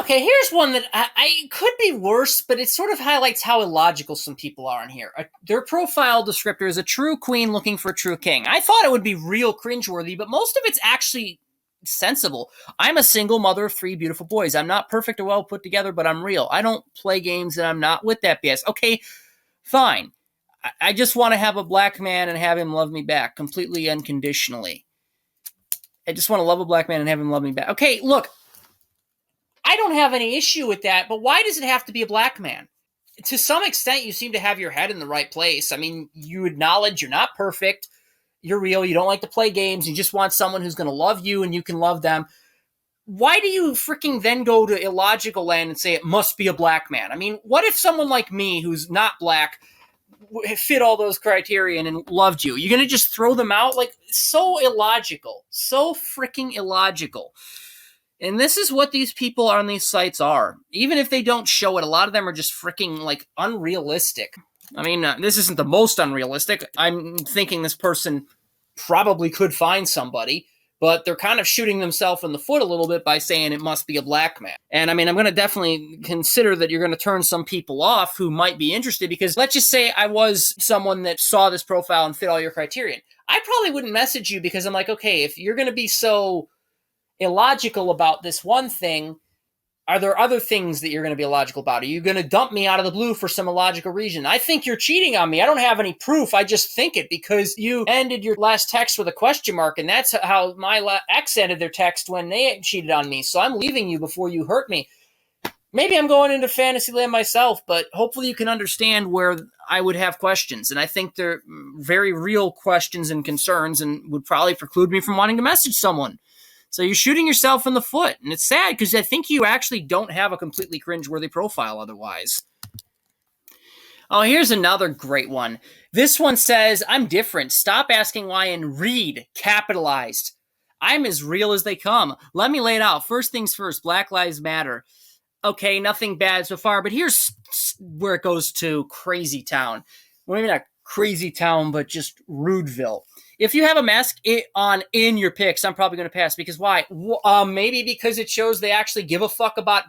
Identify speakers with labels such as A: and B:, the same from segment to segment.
A: Okay, here's one that I could be worse, but it sort of highlights how illogical some people are in here. Their profile descriptor is a true queen looking for a true king. I thought it would be real cringeworthy, but most of it's actually sensible. I'm a single mother of 3 beautiful boys. I'm not perfect or well put together, but I'm real. I don't play games and I'm not with that BS. Okay, fine. I just want to have a black man and have him love me back completely unconditionally. I just want to love a black man and have him love me back. Okay, look, I don't have any issue with that, but why does it have to be a black man? To some extent, you seem to have your head in the right place. I mean, you acknowledge you're not perfect, you're real, you don't like to play games, you just want someone who's going to love you and you can love them. Why do you freaking then go to illogical land and say it must be a black man? I mean, what if someone like me who's not black fit all those criteria and loved you? You're going to just throw them out? Like, so illogical. So freaking illogical. And this is what these people on these sites are. Even if they don't show it, a lot of them are just freaking, like, unrealistic. I mean, this isn't the most unrealistic. I'm thinking this person probably could find somebody, but they're kind of shooting themselves in the foot a little bit by saying it must be a black man. And I mean, I'm going to definitely consider that you're going to turn some people off who might be interested, because let's just say I was someone that saw this profile and fit all your criterion. I probably wouldn't message you because I'm like, okay, if you're going to be so illogical about this one thing, are there other things that you're going to be illogical about? Are you going to dump me out of the blue for some illogical reason? I think you're cheating on me. I don't have any proof. I just think it because you ended your last text with a question mark, and that's how my ex ended their text when they cheated on me. So I'm leaving you before you hurt me. Maybe I'm going into fantasy land myself, but hopefully you can understand where I would have questions. And I think they're very real questions and concerns and would probably preclude me from wanting to message someone. So you're shooting yourself in the foot. And it's sad because I think you actually don't have a completely cringeworthy profile otherwise. Oh, here's another great one. This one says, I'm different. Stop asking why and read. Capitalized. I'm as real as they come. Let me lay it out. First things first, Black Lives Matter. Okay, nothing bad so far, but here's where it goes to crazy town. Well, maybe not crazy town, but just Rudeville. If you have a mask on in your pics, I'm probably going to pass. Because why? Maybe because it shows they actually give a fuck about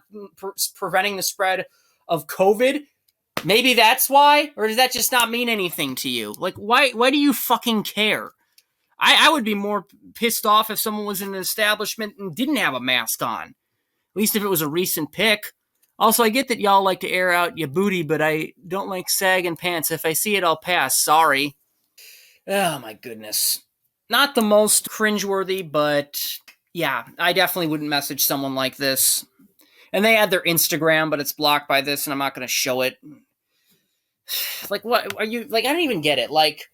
A: preventing the spread of COVID. Maybe that's why? Or does that just not mean anything to you? Like, why do you fucking care? I would be more pissed off if someone was in an establishment and didn't have a mask on. At least if it was a recent pic. Also, I get that y'all like to air out your booty, but I don't like sagging pants. If I see it, I'll pass. Sorry. Oh, my goodness. Not the most cringeworthy, but yeah, I definitely wouldn't message someone like this. And they had their Instagram, but it's blocked by this, and I'm not going to show it. Like, what are you, like, I don't even get it. Like,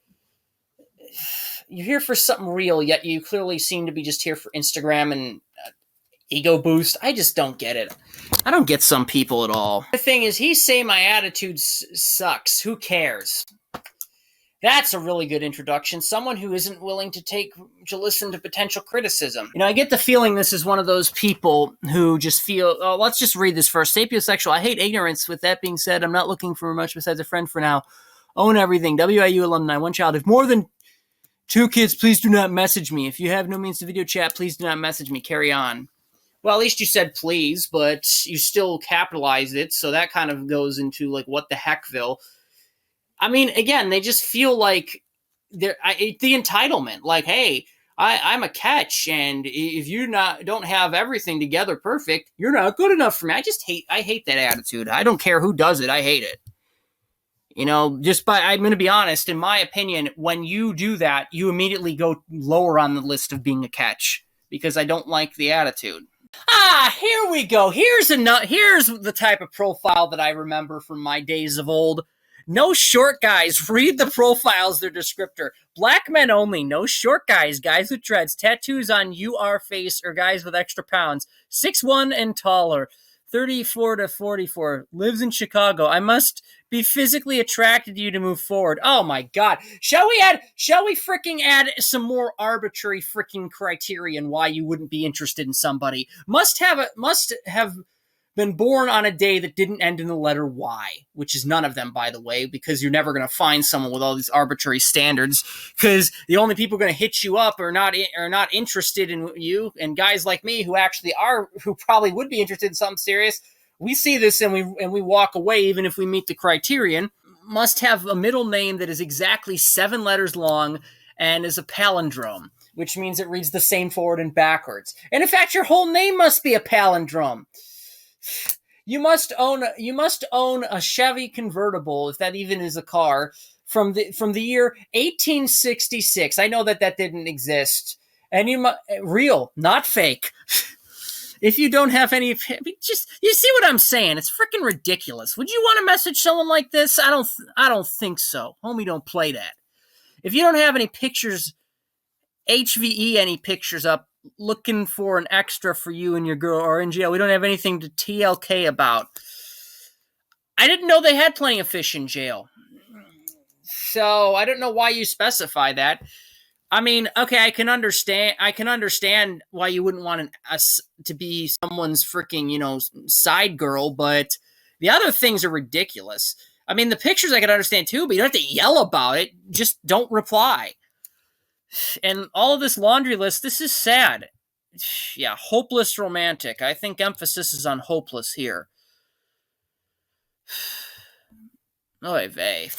A: you're here for something real, yet you clearly seem to be just here for Instagram and ego boost. I just don't get it. I don't get some people at all. The thing is, he's saying my attitude sucks. Who cares? That's a really good introduction. Someone who isn't willing to listen to potential criticism. You know, I get the feeling this is one of those people who just feel, oh, let's just read this first. Sapiosexual. I hate ignorance. With that being said, I'm not looking for much besides a friend for now. Own everything. WIU alumni. One child. If more than 2 kids, please do not message me. If you have no means to video chat, please do not message me. Carry on. Well, at least you said please, but you still capitalized it, so that kind of goes into, like, what the heckville. I mean, again, they just feel like the entitlement. Like, hey, I'm a catch, and if you don't have everything together perfect, you're not good enough for me. I hate that attitude. I don't care who does it. I hate it. You know, I'm going to be honest, in my opinion, when you do that, you immediately go lower on the list of being a catch, because I don't like the attitude. Here we go. Here's the type of profile that I remember from my days of old. No short guys. Read the profiles, their descriptor. Black men only. No short guys. Guys with dreads. Tattoos on UR face or guys with extra pounds. 6'1" and taller. 34 to 44. Lives in Chicago. I must be physically attracted to you to move forward. Oh my God. Shall we freaking add some more arbitrary freaking criterion why you wouldn't be interested in somebody? Must have been born on a day that didn't end in the letter Y, which is none of them, by the way, because you're never going to find someone with all these arbitrary standards, because the only people going to hit you up are not interested in you, and guys like me who actually are, who probably would be interested in something serious, we see this and we walk away even if we meet the criterion. Must have a middle name that is exactly 7 letters long and is a palindrome, which means it reads the same forward and backwards. And in fact, your whole name must be a palindrome. You must own a Chevy convertible, if that even is a car, from the year 1866. I know that didn't exist, and real, not fake. If you don't have any, just, you see what I'm saying? It's freaking ridiculous. Would you want to message someone like this? I don't think so. Homie, don't play that. If you don't have any pictures, HVE any pictures up, looking for an extra for you and your girl, or in jail, we don't have anything to TLK about. I didn't know they had plenty of fish in jail. So I don't know why you specify that. I mean, okay, I can understand why you wouldn't want us to be someone's freaking, side girl, but the other things are ridiculous. I mean, the pictures I can understand too, but you don't have to yell about it. Just don't reply. And all of this laundry list, this is sad. Yeah, hopeless romantic. I think emphasis is on hopeless here. Oy vey.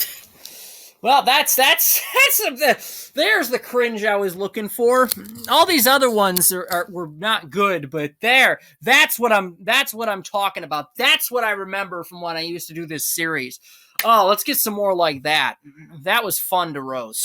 A: Well, there's the cringe I was looking for. All these other ones were not good, but that's what I'm talking about. That's what I remember from when I used to do this series. Oh, let's get some more like that. That was fun to roast.